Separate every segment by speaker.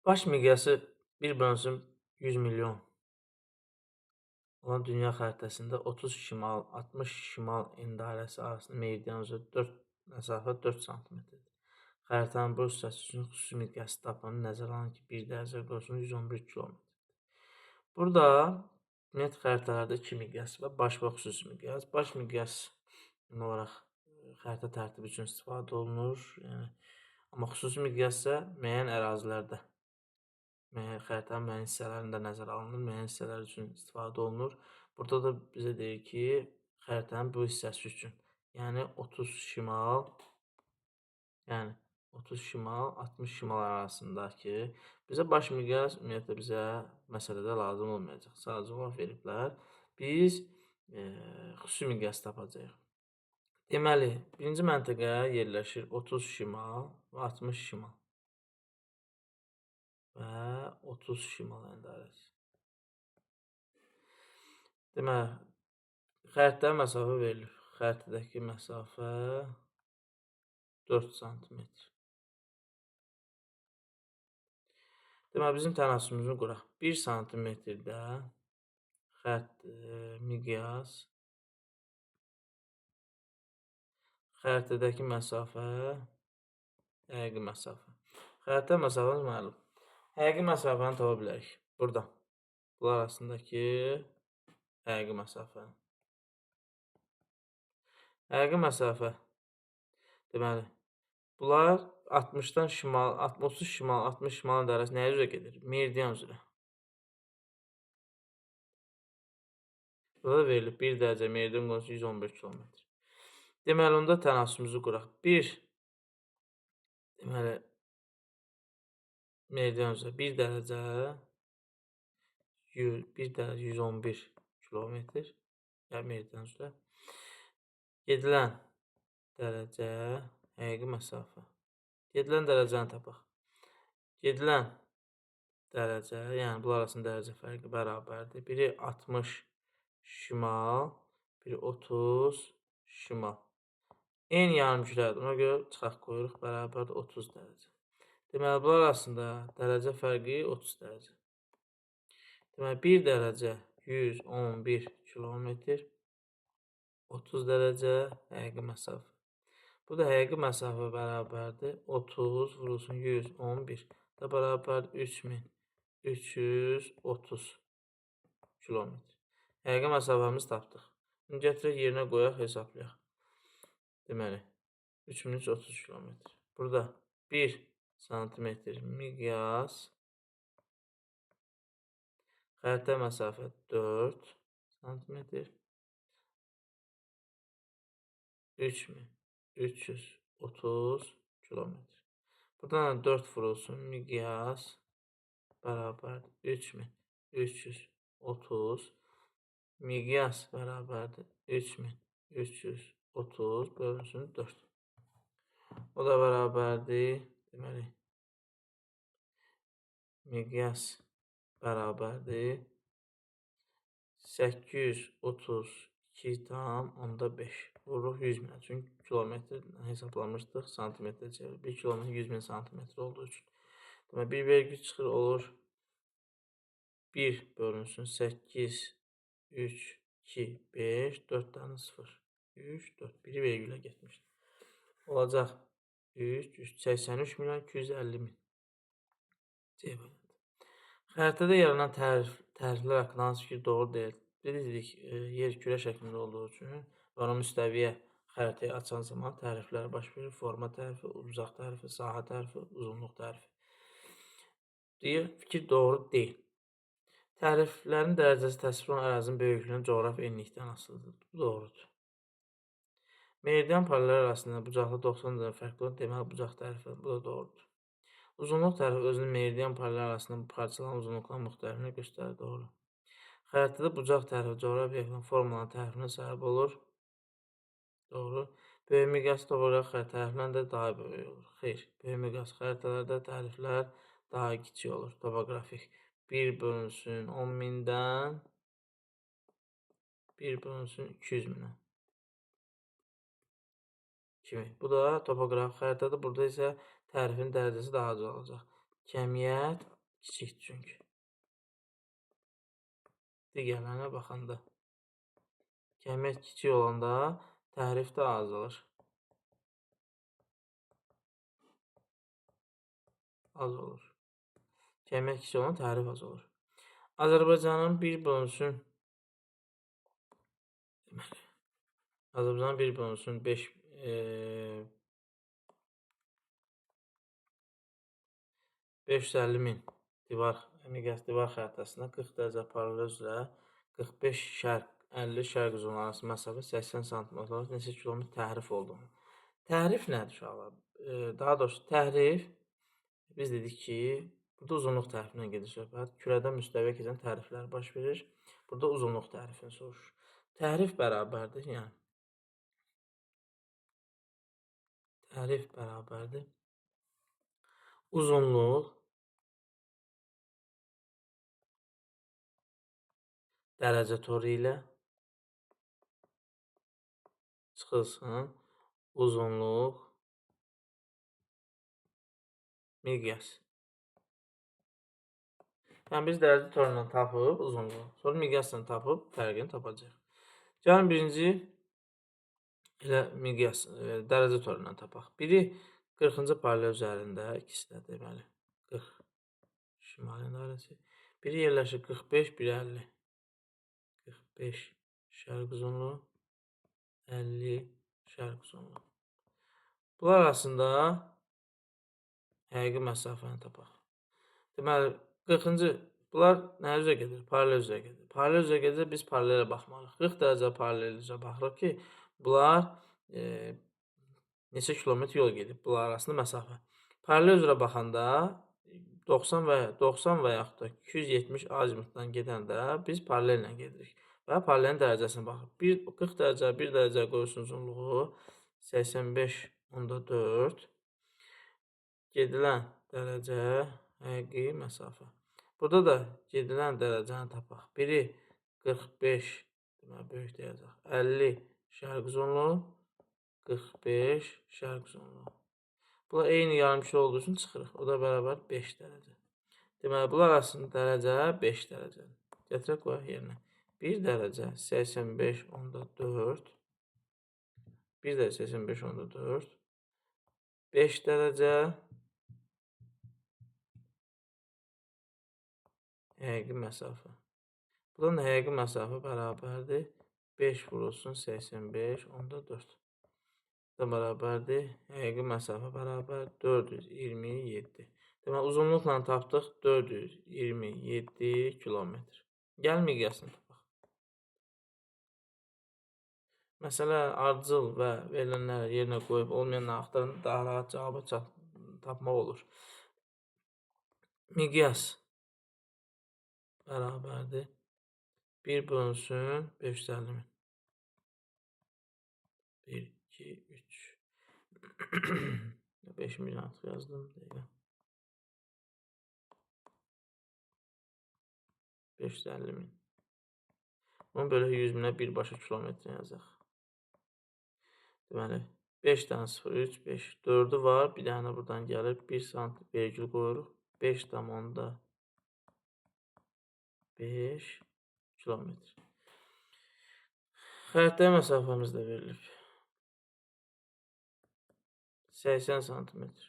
Speaker 1: Baş miqyası 1/100 milyon olan dünya xəritəsində 30 şimal, 60 şimal endarəsi arasında meridian üzrə məsafə 4 sm-dir. Xəritənin bu hissəsi üçün xüsusi miqyası tapın. Nəzərə alın ki, 1 dərəcə qursun 111 km. Burada ümumiyyətlə xəritələrdə iki miqyas var. Baş və xüsusi miqyas. Baş miqyas olaraq xəritə tərtibi üçün istifadə olunur. Amma xüsusi miqyas isə müəyyən ərazilərdə xəritənin müəyyən hissələrində nəzərə alınır, müəyyən hissələr üçün istifadə olunur. Burada da bizə deyir ki, xəritənin bu hissəsi üçün, yəni 30 şimal, 60 şimal arasındakı bizə baş miqyas ümumiyyətlə bizə məsələdə lazım olmayacaq. Sadəcə olaraq veriblər. Biz xüsusi miqyas tapacağıq. Deməli, birinci məntəqə yerləşir 30 şimal və 60 şimal. Və 30 şimal endarəsi. Deməli, xəritədə məsafə verilir. Xəritədəki məsafə 4 sm. Deməli, bizim tənasümüzü quraq. 1 sm-də miqyas, xəritədəki məsafə, həqiqi məsafə. Xəritə məsafəmiz məlum. Həqiqi məsafəni tapa bilərik. Burada. Bunlar arasındakı həqiqi məsafə. Həqiqi məsafə. Deməli, bunlar 60-dan şimal, 30 şimal, 60 şimal endarəsi nəyə üzrə gedir? Meridian üzrə. Burada verilib 1 dərəcə meridian qonusu 111 km. Deməli, onda tənasümüzü quraq. 1, deməli, meridian üzrə 1 dərəcə 111 km. Yəni, meridian üzrə. Gedilən dərəcə, həqiqi məsafə. Gedilən dərəcəni tapaq. Gedilən dərəcə, yəni bunlar arasında dərəcə fərqi bərabərdir. Biri 60 şimal, biri 30 şimal. Eyni yarımkürədir. Ona görə çıxaq qoyuruq, bərabərdir 30 dərəcə. Deməli, bunlar arasında dərəcə fərqi 30 dərəcə. Deməli, 1 dərəcə 111 km, 30 dərəcə həqiqi məsafə. Bu da həqiqi məsafə bərabərdir 30 vurulsun 111 da bərabərdir 3330 km. Həqiqi məsafəmizi tapdıq. Bunu gətirək yerinə qoyaq, hesablayaq. Deməli, 3330 km. Burada 1 sm miqyas, xəritə məsafə 4 sm, 3330 km. Buradan 4 vurulsun miqyas bərabərdir 3330. Miqyas bərabərdir 3330 bölünsün 4. O da bərabərdir, deməli, miqyas bərabərdir 832,5 vururuq 100 minə. Çünki kilometr hesablamışdıq, santimetrə çevir. 1 kilometr 100 min santimetr olduğu üçün. Deməli, 1 vergül çıxır, olur 1 bölünsün 8, 3, 2, 5, 4 dənə 0. 3, 4, 1-i vergülə getmişdir. Olacaq 83 milyon 250 min. Xəritədə yaranan təriflər haqqında hansı fikir doğru deyil? Dedik, yer kürə şəklində olduğu üçün və ona müstəviyə xəritəyi açan zaman təriflər baş verir. Forma tərifi, uzaq tərifi, sahə tərifi, uzunluq tərifi. Deyir, fikir doğru deyil. Təriflərin dərəcəsi təsvir olunan ərazinin böyüklüyündən coğrafi enlikdən asılıdır. Bu doğrudur. Meridian paralel arasında bucaqlı 90 dərəcə fərqli olan deməli bucaq tərifi. Bu da doğrudur. Uzunluq tərifi özünün meridian paralel arasında parçalanan uzunluqların müxtəlifini göstərir. Doğru. Xəritədə bucaq tərifi coğrafiya formaların tərifinə səbəb olur. Doğru. Böyük miqyaslı topoqrafik xəritə təriflərlə də daha böyük olur. Xeyr. Böyük miqyaslı xəritələrdə təriflər daha kiçik olur. Topoqrafik 1 bölünsün 10 mindən 1 bölünsün 200 minə kimi. Bu da topoqrafik xəritədir. Burada isə tərifin dərəcəsi daha az olacaq. Kəmiyyət Kiçikdir çünki. Digərlərinə baxanda. Kəmiyyət kiçik olanda təhrif də azalır. Az olur. Kəmiyyət kiçik olanda təhrif az olur. Azərbaycanın bir bölünsün Azərbaycanın bir bölünsün 550 min miqyas divar xəritəsində 40 dərəcə paralel üzrə 45 şərq, 50 şərq zonu arası məsafə 80 sm olaraq neçə kilometr təhrif olduğunu. Təhrif nədir uşaqlar? Daha doğrusu təhrif biz dedik ki, burada uzunluq tərifdən gedir söhbət. Kürədən müstəviyə keçən təriflər baş verir. Burada uzunluq tərifini soruşur. Tərif bərabərdir, yəni tərif bərabərdir. Uzunluq dərəcə toru ilə çıxılsın. Uzunluq miqyas. Yəni biz dərəcə torundan tapıb uzunluğu, sonra miqyasla tapıb fərqini tapacağıq. Gəlin birinci elə miqyas dərəcə torundan tapaq. Biri 40-cı paralel üzərində, ikisi də deməli 40 şimali dairəsi. Biri yerləşir 45, biri 50. 45 şərq uzunluğu, 50 şərq uzunluğu. Bunlar arasında həqiqi məsafəni tapaq. Deməli, 40-cı bunlar nə üzrə gedir? Paralel üzrə gedir. Paralel üzrə gedirsə biz paralelə baxmalıyıq. 40 dərəcə paralel üzrə baxırıq ki, bunlar neçə kilometr yol gedib bunlar arasında məsafə. Paralel üzrə baxanda 90 və yaxud da 270 azimutdan gedəndə biz paralellə gedirik və paralelin dərəcəsinə baxırıq. 40 dərəcə, 1 dərəcə qoyulsun uzunluğu 85.4 gedilən dərəcə həqiqi məsafə. Burada da gedilən dərəcəni tapaq. Biri 45, deməli böyük deyəcək. 50 şərq uzunluğu, 45 şərq uzunluğu. Bunlar eyni yarımçı olduğu üçün çıxırıq. O da bərabər 5 dərəcə. Deməli, bunlar arasında dərəcə 5 dərəcədir. Gətirək qoyaq yerinə. 1 dərəcə 85.4 1 dərəcə 85.4 5 dərəcə həqiqi məsafə. Bunun həqiqi məsafə bərabərdir 5 vurulsun 85.4 da bərabərdir. Həqiqi məsafə bərabər 427. Deməli, uzunluqla tapdıq 427 kilometr. Gəl miqyasını tapaq. Məsələ ardıcıl və verilənləri yerinə qoyub olmayanları axtarın, daha rahat cavabı tapmaq olur. Miqyas bərabərdir 1 bölünsün 550 min. 1, 2, 3 5 milyon artıq yazdım. 550 min. Bunu belə 100 minə birbaşa kilometr yazaq. Deməli, 5 dənə 0, 3, 5, 4'ü var. Bir dənə buradan gəlir. 1 sant vergül qoyuruq. 5 tamamda 5 kilometr. Xəritə məsafəmiz də verilib. 80 santimetr.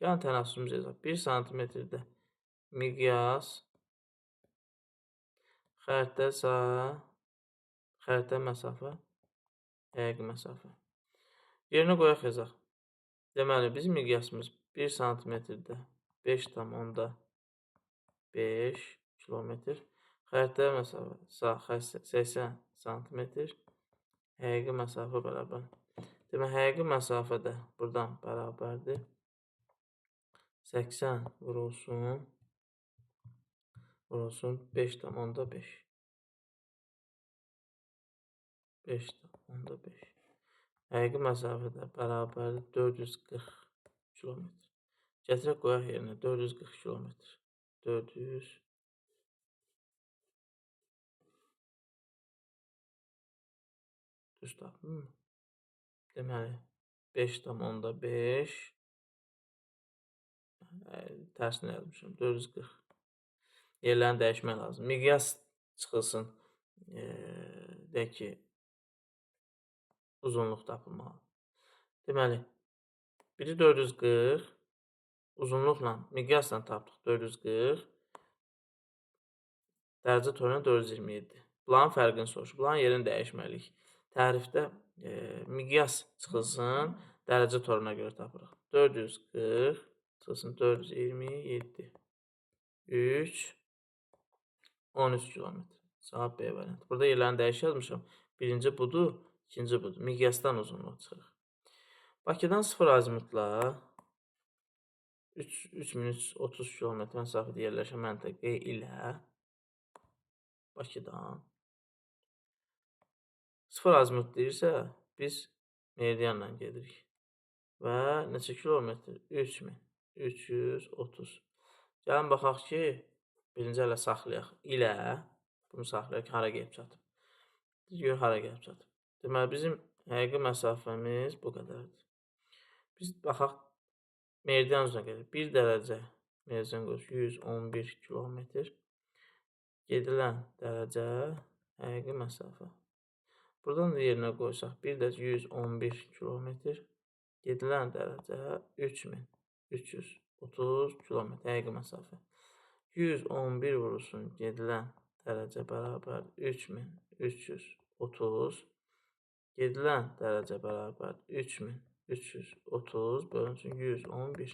Speaker 1: Gəlin tənəffüsümüzü yazaq. 1 santimetrdə miqyas, xəritə məsafə, həqiqi məsafə. Yerinə qoyaq yazaq. Deməli, bizim miqyasımız 1 santimetrdə 5,5 kilometr. Xəritə məsafə 80 santimetr. Həqiqi məsafə bərabər. Demək, həqiqi məsafə də buradan bərabərdir. 80 vurulsun 5,5. 5,5. Həqiqi məsafə də bərabərdir 440 kilometr. Gətirək qoyaq yerinə 440 kilometr. 400 düz tapdın mı? Deməli 5,5 tərsini yazmışam 440. Yerlərini dəyişmək lazım. Miqyas çıxılsın. Deyək ki, uzunluq tapılmalı. Deməli, biri 440, uzunluqla, miqyasla tapdıq 440, dərəcə toruna 427. Bunların fərqini soruşur. Bunların yerini dəyişməliyik. Tərifdə miqyas çıxılsın, dərəcə toruna görə tapırıq. 440 çıxılsın 427. 3, 13 kilometr. Cavab B variantı. Burada yerlərini dəyişik yazmışam. Birinci budur, ikinci budur. Miqyasdan uzunluq çıxır. Bakıdan 0 azimutla 3330 km məsafədə yerləşən məntəqə ilə Bakıdan 0 azimut deyirsə, biz meridianla gedirik. Və neçə kilometr? 3330. Gəlin baxaq ki, birinci ələ saxlayaq. İlə, bunu saxlayaq ki, hara gəlib çatıb. Gör, hara gəlib çatıb. Deməli, bizim həqiqi məsafəmiz bu qədərdir. Biz baxaq, meridian üzrə gəlir. 1 dərəcə, meridian qoyur, 111 kilometr. Gedilən dərəcə, həqiqi məsafə. Buradan da yerinə qoysaq, 1 dərəcə 111 kilometr. Gedilən dərəcə 3330 kilometr, həqiqi məsafə. 111 vurulsun, gedilən dərəcə bərabər 3330. Gedilən dərəcə bərabər 3330 bölünsün 111.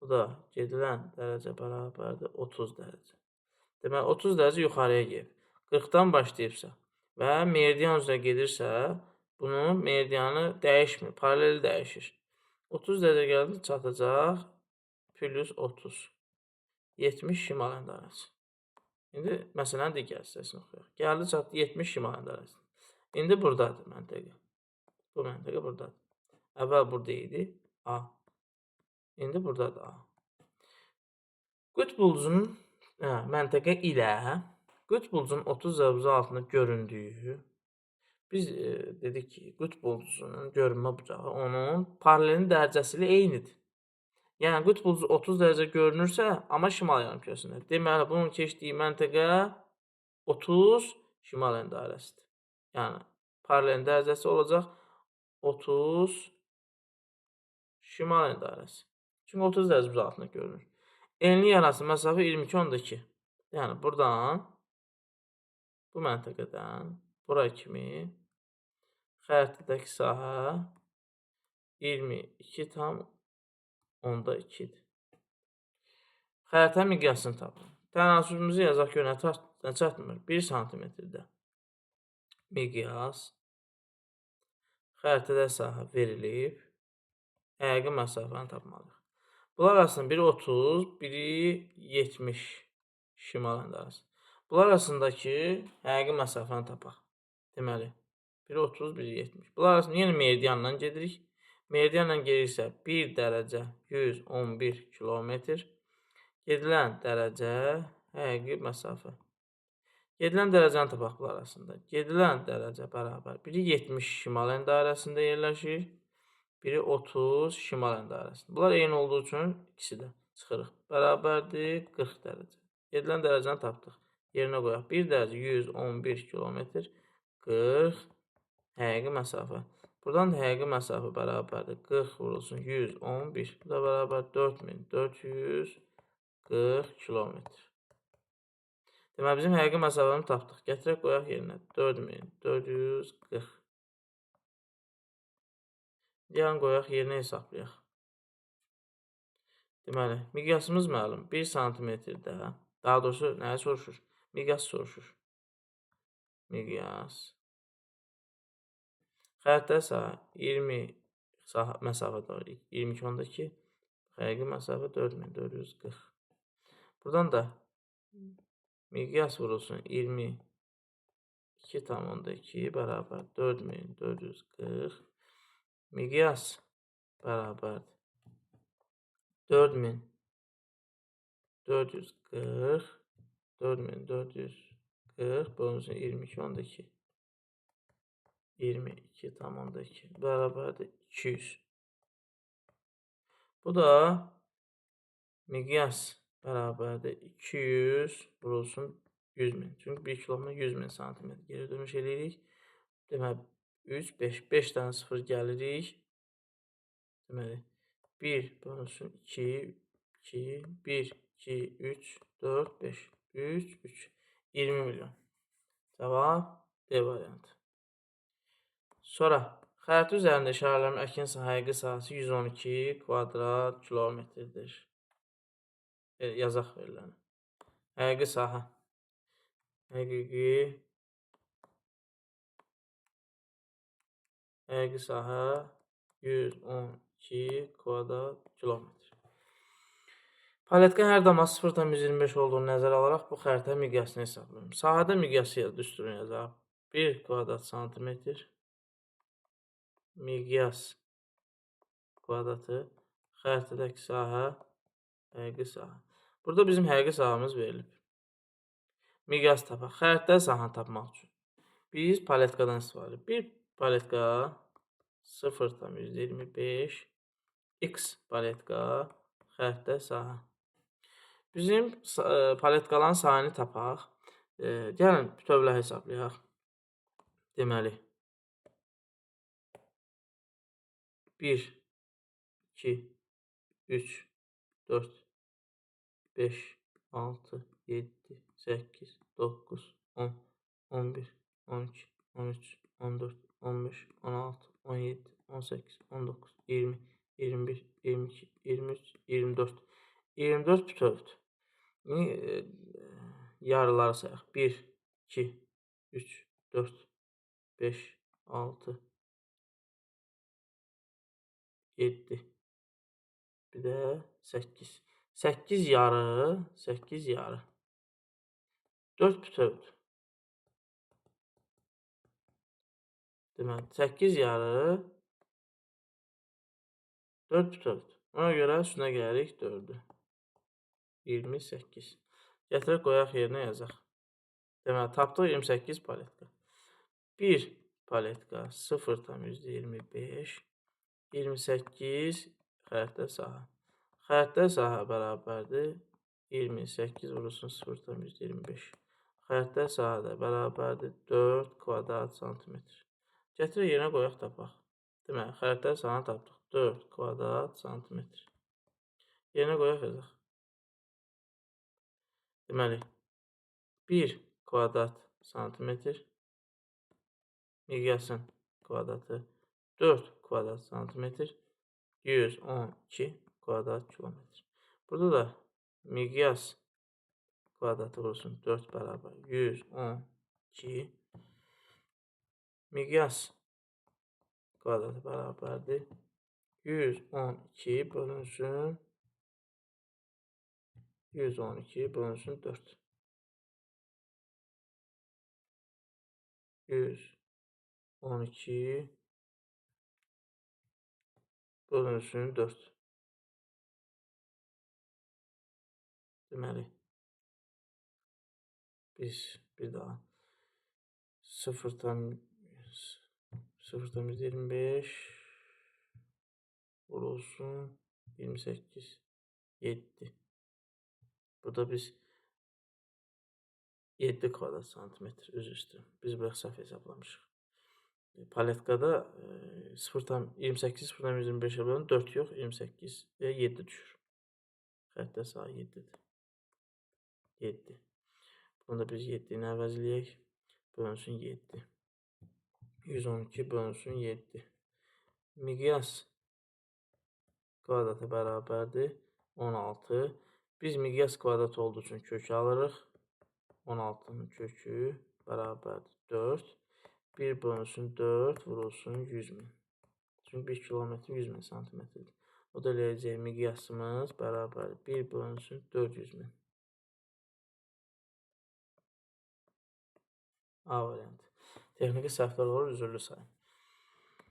Speaker 1: Bu da gedilən dərəcə bərabərdir 30 dərəcə. Deməli, 30 dərəcə yuxarıya gəlib. 40-dan başlayıbsa və meridian üzrə gedirsə, bunun meridianı dəyişmir, paraleli dəyişir. 30 dərəcə gəldi, çatacaq plus 30. 70 şimal əndarəsi. İndi məsələn digər hissəsini oxuyaq. Gəldi, çatdı 70 şimal əndarəsi. İndi buradadır məntəqə. Bu məntəqə buradadır. Əvvəl burada idi A. İndi buradadır A. Qütb ulduzunun məntəqə ilə qütb ulduzunun 30 dərəcə altında göründüyü, biz dedik ki, qütb ulduzunun görünmə bucağı onun paralelin dərəcəsi ilə eynidir. Yəni, qütb ulduzu 30 dərəcə görünürsə, amma şimal yarımkürəsində. Deməli, bunun keçdiyi məntəqə 30 şimal əndarəsidir. Yəni, paralelin dərəcəsi olacaq 30 şimal əndarəsi. Çünki 30 dərəcə altında görünür. Enli yarası məsafə 22.2. Yəni, buradan, bu məntəqədən, bura kimi xəritədəki sahə 22,2-dir. Xəritə miqyasını tapın. Tənasübümüzü yazaq ki, nə çatmır? 1 santimetrdə miqyas, xəritədə sahə verilib, həqiqi məsafəni tapmalıyıq. Bunlar arasında biri 30, biri 70 şimal əndarəsi. Bunlar arasındakı həqiqi məsafəni tapaq. Deməli, biri 30, biri 70. Bunlar arasında yenə meridianla gedirik. Meridianla gedirsə 1 dərəcə 111 kilometr. Gedilən dərəcə həqiqi məsafə. Gedilən dərəcəni tapaq bunlar arasında. Gedilən dərəcə bərabər. Biri 70 şimal əndarəsində yerləşir. Biri 30 şimal əndarəsində. Bunlar eyni olduğu üçün ikisi də çıxırıq. Bərabərdir 40 dərəcə. Gedilən dərəcəni tapdıq. Yerinə qoyaq. 1 dərəcə 111 kilometr. 40 həqiqi məsafə. Buradan da həqiqi məsafə bərabərdir. 40 vurulsun 111. Bu da bərabər 4440 kilometr. Deməli, bizim həqiqi məsafəni tapdıq. Gətirək qoyaq yerinə. 4440. Yəni, qoyaq yerinə hesablayaq. Deməli, miqyasımız məlum 1 santimetrdə, daha doğrusu nəyə soruşur? Miqyas soruşur. Miqyas. Xəritə sahə 20 məsafədə var. 22.2. Həqiqi məsafə 4440. Buradan da miqyas vurulsun 22,2 bərabər 4440. Miqyas bərabərdir 4440 bölünsün 22,2 22,2 bərabərdir 200. Bu da miqyas bərabərdir 200 vurulsun 100.000. Çünki 1 kilometrə 100.000 santimetr geri dönüş eləyirik. Deməli 3, 5, 5 dənə 0 gəlirik. Deməli 1 bölünsün 2, 2, 1, 2, 3, 4, 5, 3, 3, 20 milyon. Cavab D variantı. Sonra xəritə üzərində işarələrin əkin həqiqi sahəsi 112 kvadrat kilometrdir. Yazaq veriləni. Həqiqi sahə. Həqiqi sahə 112 kvadrat kilometr. Paletka hər dama 0,25 olduğunu nəzərə alaraq bu xəritə miqyasını hesablayın. Sahədə miqyası düsturunu yazaq. 1 kvadrat santimetr. Miqyas kvadratı. Xəritədəki sahə. Həqiqi sahə. Burada bizim həqiqi sahəmiz verilib. Miqyas tapaq. Xəritdə sahanı tapmaq üçün. Biz paletkadan istifadə. Bir paletka 0,25 x paletka xəritdə sahə. Bizim paletkaların sayını tapaq. Gəlin bütövlə hesablayaq. Deməli 1, 2, 3, 4, 5, 6, 7, 8, 9, 10, 11, 12, 13, 14, 15, 16, 17, 18, 19, 20, 21, 22, 23, 24. 24 bütövdür. Yarıları sayaq. 1, 2, 3, 4, 5, 6, 7, bir də 8. 8 yarı, 8 yarı. 4 bütövdür. Deməli, 8 yarı, 4 bütövdür. Ona görə üstünə gəlirik 4'ü. 28. Gətirək qoyaq yerinə yazaq. Deməli, tapdıq 28 paletka. 1 paletka 0,25, 28 xəritə sahə. Xəritə sahə bərabərdir 28 vurulsun 0,25. Xəritə sahə də bərabərdir 4 kvadrat santimetr. Gətirək yerinə qoyaq tapaq. Deməli, xəritə sahəni tapdıq 4 kvadrat santimetr. Yerinə qoyaq yazaq. Deməli, 1 kvadrat santimetr miqyasın kvadratı 4 kvadrat santimetr 112 kvadrat kilometr. Burada da miqyas kvadratı vurulsun 4 bərabər 112 miqyas kvadratı bərabərdir 112 bölünsün 4. 112 bölünsün 4. Deməli, biz bir daha 0,25 vurulsun 28, 7. Burada biz 7 kvadrat santimetr üz üstü. Biz bu səhv hesablamışıq. Paletkada 28, 0,25'e bölün 4 yox, 28 və 7 düşür. Xəritə sahə 7'dir. 7. Bunu da biz 7 ilə əvəzləyək. Bölünsün 7. 112 bölünsün 7. Miqyas kvadratı bərabərdir 16. Biz miqyas kvadrat olduğu üçün kökü alırıq. 16'nın kökü bərabərdir 4. 1 bölünsün 4 vurulsun 100.000. Çünki 1 kilometr 100.000 santimetrdir. O da eləyəcək miqyasımız bərabərdir 1 bölünsün 400.000. A variantı. Texniki səhvlər olur, üzrlü sayın.